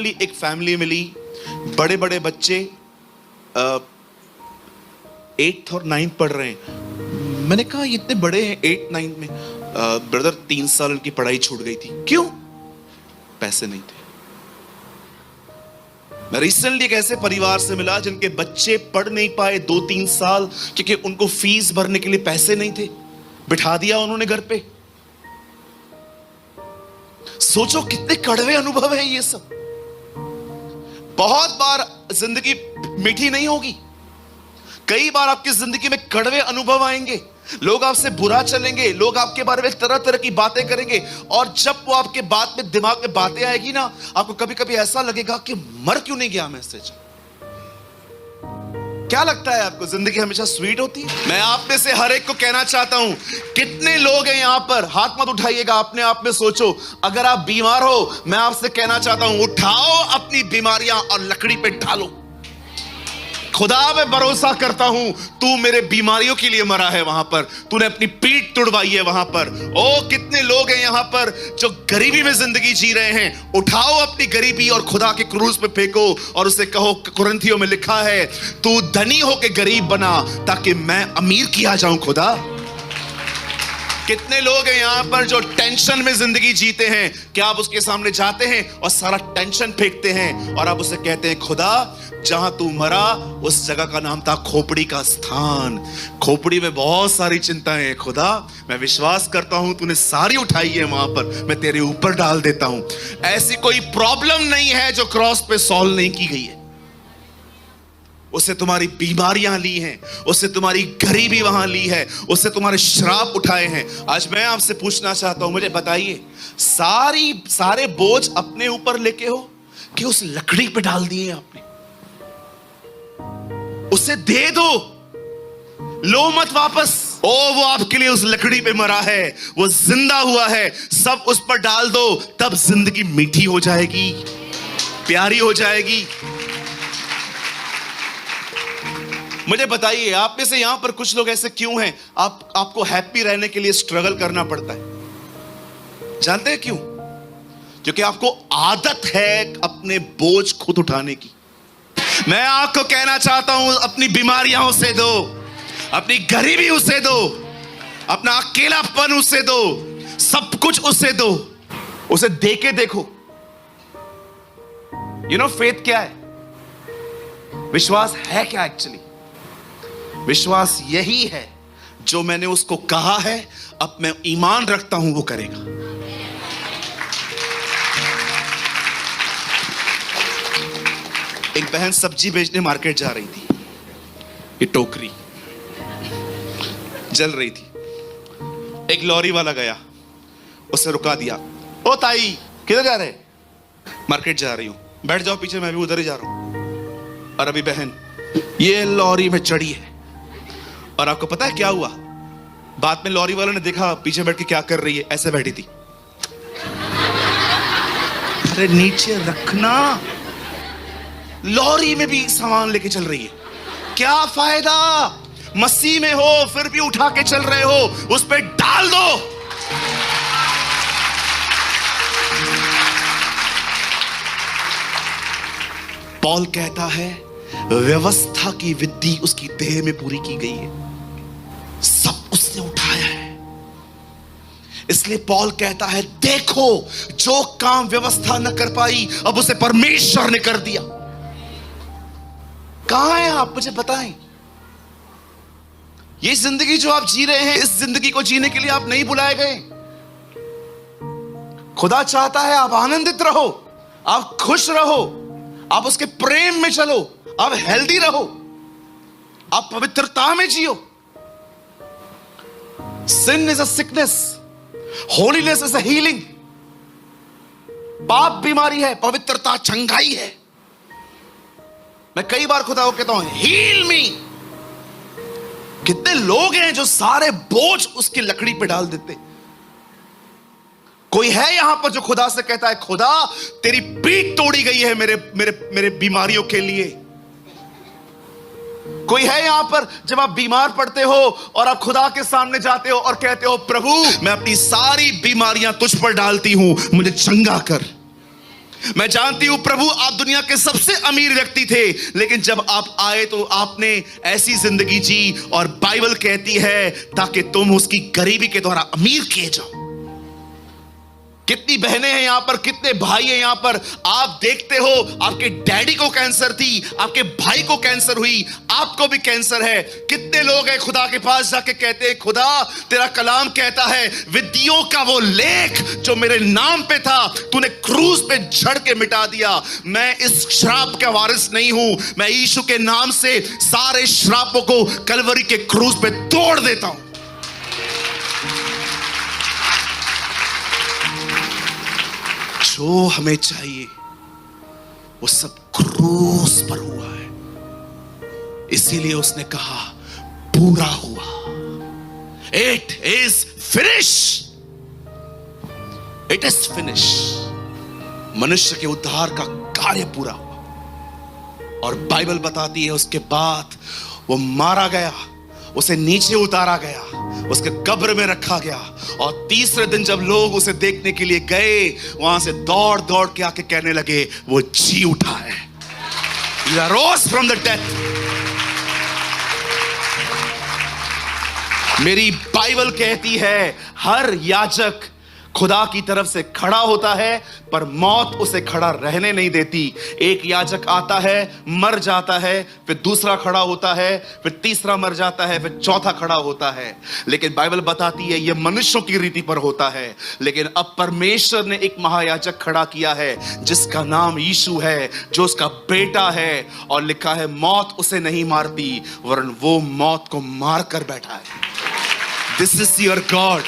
Recently एक family मिली, बड़े बड़े बच्चे 8th और 9th पढ़ रहे हैं। मैंने कहा ये इतने बड़े हैं 8th 9th में। ब्रदर 3 साल उनकी पढ़ाई छूट गई थी। क्यों? पैसे नहीं थे। मैं रिसेंटली एक ऐसे परिवार से मिला जिनके बच्चे पढ़ नहीं पाए 2-3 साल क्योंकि उनको फीस भरने के लिए पैसे नहीं थे। बिठा दिया उन्होंने घर पे। सोचो कितने कड़वे अनुभव है ये सब। बहुत बार जिंदगी मीठी नहीं होगी, कई बार आपकी जिंदगी में कड़वे अनुभव आएंगे। लोग आपसे बुरा चलेंगे, लोग आपके बारे में तरह तरह की बातें करेंगे, और जब वो आपके बात में दिमाग में बातें आएगी ना, आपको कभी कभी ऐसा लगेगा कि मर क्यों नहीं गया मैं इससे। क्या लगता है आपको जिंदगी हमेशा स्वीट होती है? मैं आप में से हर एक को कहना चाहता हूं, कितने लोग हैं यहां पर, हाथ मत उठाइएगा, अपने आप में सोचो। अगर आप बीमार हो, मैं आपसे कहना चाहता हूं, उठाओ अपनी बीमारियां और लकड़ी पे डालो। खुदा मैं भरोसा करता हूं, तू मेरे बीमारियों के लिए मरा है, वहां पर तूने अपनी पीठ तुड़वाई है वहां पर। ओ कितने लोग हैं यहां पर जो गरीबी में जिंदगी जी रहे हैं। उठाओ अपनी गरीबी और खुदा के क्रूस पे फेंको और उसे कहो, कुरिन्थियों में लिखा है, तू धनी होके गरीब बना ताकि मैं अमीर किया जाऊं खुदा। कितने लोग हैं यहां पर जो टेंशन में जिंदगी जीते हैं। क्या आप उसके सामने जाते हैं और सारा टेंशन फेंकते हैं और आप उसे कहते हैं, खुदा जहां तू मरा उस जगह का नाम था खोपड़ी का स्थान। खोपड़ी में बहुत सारी चिंताएं हैं खुदा, मैं विश्वास करता हूं तूने सारी उठाई है वहां पर, मैं तेरे ऊपर डाल देता हूं। ऐसी कोई प्रॉब्लम नहीं है जो क्रॉस पे सॉल्व नहीं की गई है। उससे तुम्हारी बीमारियां ली हैं, उससे तुम्हारी गरीबी वहां ली है, उससे तुम्हारे श्राप उठाए हैं। आज मैं आपसे पूछना चाहता हूं, मुझे बताइए, सारे बोझ अपने ऊपर लेके हो कि उस लकड़ी पे डाल दिए आपने? उसे दे दो, लो मत वापस। ओ वो आपके लिए उस लकड़ी पे मरा है, वो जिंदा हुआ है, सब उस पर डाल दो, तब जिंदगी मीठी हो जाएगी, प्यारी हो जाएगी। मुझे बताइए, आप में से यहां पर कुछ लोग ऐसे क्यों हैं, आपको हैप्पी रहने के लिए स्ट्रगल करना पड़ता है? जानते हैं क्यों? क्योंकि आपको आदत है अपने बोझ खुद उठाने की। मैं आपको कहना चाहता हूं, अपनी बीमारियां उसे दो, अपनी गरीबी उसे दो, अपना अकेलापन उसे दो, सब कुछ उसे दो, उसे दे के देखो। यू नो फेथ क्या है? विश्वास है क्या एक्चुअली? विश्वास यही है, जो मैंने उसको कहा है, अब मैं ईमान रखता हूं वो करेगा। एक बहन सब्जी बेचने मार्केट जा रही थी, ये टोकरी जल रही थी। एक लॉरी वाला गया, उसे रुका दिया। ओ ताई, किधर जा रहे? मार्केट जा रही हूं। बैठ जाओ पीछे, मैं भी उधर ही जा रहा हूं। और अभी बहन ये लॉरी में चढ़ी है, और आपको पता है क्या हुआ? बाद में लॉरी वाले ने देखा पीछे बैठ के क्या कर रही है, ऐसे बैठी थी। अरे नीचे रखना, लॉरी में भी सामान लेके चल रही है, क्या फायदा? मसीह में हो फिर भी उठा के चल रहे हो, उस पे डाल दो। पौल कहता है, व्यवस्था की विधि उसकी देह में पूरी की गई है, सब उसने उठाया है। इसलिए पौल कहता है, देखो जो काम व्यवस्था न कर पाई, अब उसे परमेश्वर ने कर दिया। कहां हैं आप? मुझे बताएं। ये जिंदगी जो आप जी रहे हैं, इस जिंदगी को जीने के लिए आप नहीं बुलाए गए। खुदा चाहता है आप आनंदित रहो, आप खुश रहो, आप उसके प्रेम में चलो, आप हेल्दी रहो, आप पवित्रता में जियो। Sin is a sickness, holiness is a healing. पाप बीमारी है, पवित्रता चंगाई है। मैं कई बार खुदा को कहता हूं, हील मी। कितने लोग हैं जो सारे बोझ उसकी लकड़ी पे डाल देते। कोई है यहां पर जो खुदा से कहता है, खुदा तेरी पीठ तोड़ी गई है मेरे मेरे मेरे बीमारियों के लिए? कोई है यहां पर जब आप बीमार पड़ते हो और आप खुदा के सामने जाते हो और कहते हो, प्रभु मैं अपनी सारी बीमारियां तुझ पर डालती हूं, मुझे चंगा कर। मैं जानती हूं प्रभु, आप दुनिया के सबसे अमीर व्यक्ति थे, लेकिन जब आप आए तो आपने ऐसी जिंदगी जी, और बाइबल कहती है ताकि तुम उसकी गरीबी के द्वारा अमीर किए जाओ। कितनी बहनें हैं यहां पर, कितने भाई हैं यहां पर, आप देखते हो आपके डैडी को कैंसर थी, आपके भाई को कैंसर हुई, आपको भी कैंसर है। कितने लोग हैं खुदा के पास जाके कहते हैं, खुदा तेरा कलाम कहता है विधियों का वो लेख जो मेरे नाम पे था तूने क्रूस पे झड़ के मिटा दिया। मैं इस श्राप का वारिस नहीं हूं, मैं यीशु के नाम से सारे श्रापों को कलवरी के क्रूस पे तोड़ देता हूं। जो हमें चाहिए वो सब क्रूस पर हुआ है, इसीलिए उसने कहा पूरा हुआ। It is finish, it is finish. मनुष्य के उद्धार का कार्य पूरा हुआ। और बाइबल बताती है उसके बाद वो मारा गया, उसे नीचे उतारा गया, उसके कब्र में रखा गया, और तीसरे दिन जब लोग उसे देखने के लिए गए, वहां से दौड़ दौड़ के आके कहने लगे वो जी उठा है। He arose from the death। मेरी बाइबल कहती है हर याजक खुदा की तरफ से खड़ा होता है, पर मौत उसे खड़ा रहने नहीं देती। एक याजक आता है, मर जाता है, फिर दूसरा खड़ा होता है, फिर तीसरा मर जाता है, फिर चौथा खड़ा होता है। लेकिन बाइबल बताती है यह मनुष्यों की रीति पर होता है, लेकिन अब परमेश्वर ने एक महायाजक खड़ा किया है जिसका नाम यीशु है, जो उसका बेटा है, और लिखा है मौत उसे नहीं मारती, वरन वो मौत को मार कर बैठा है। This is your God.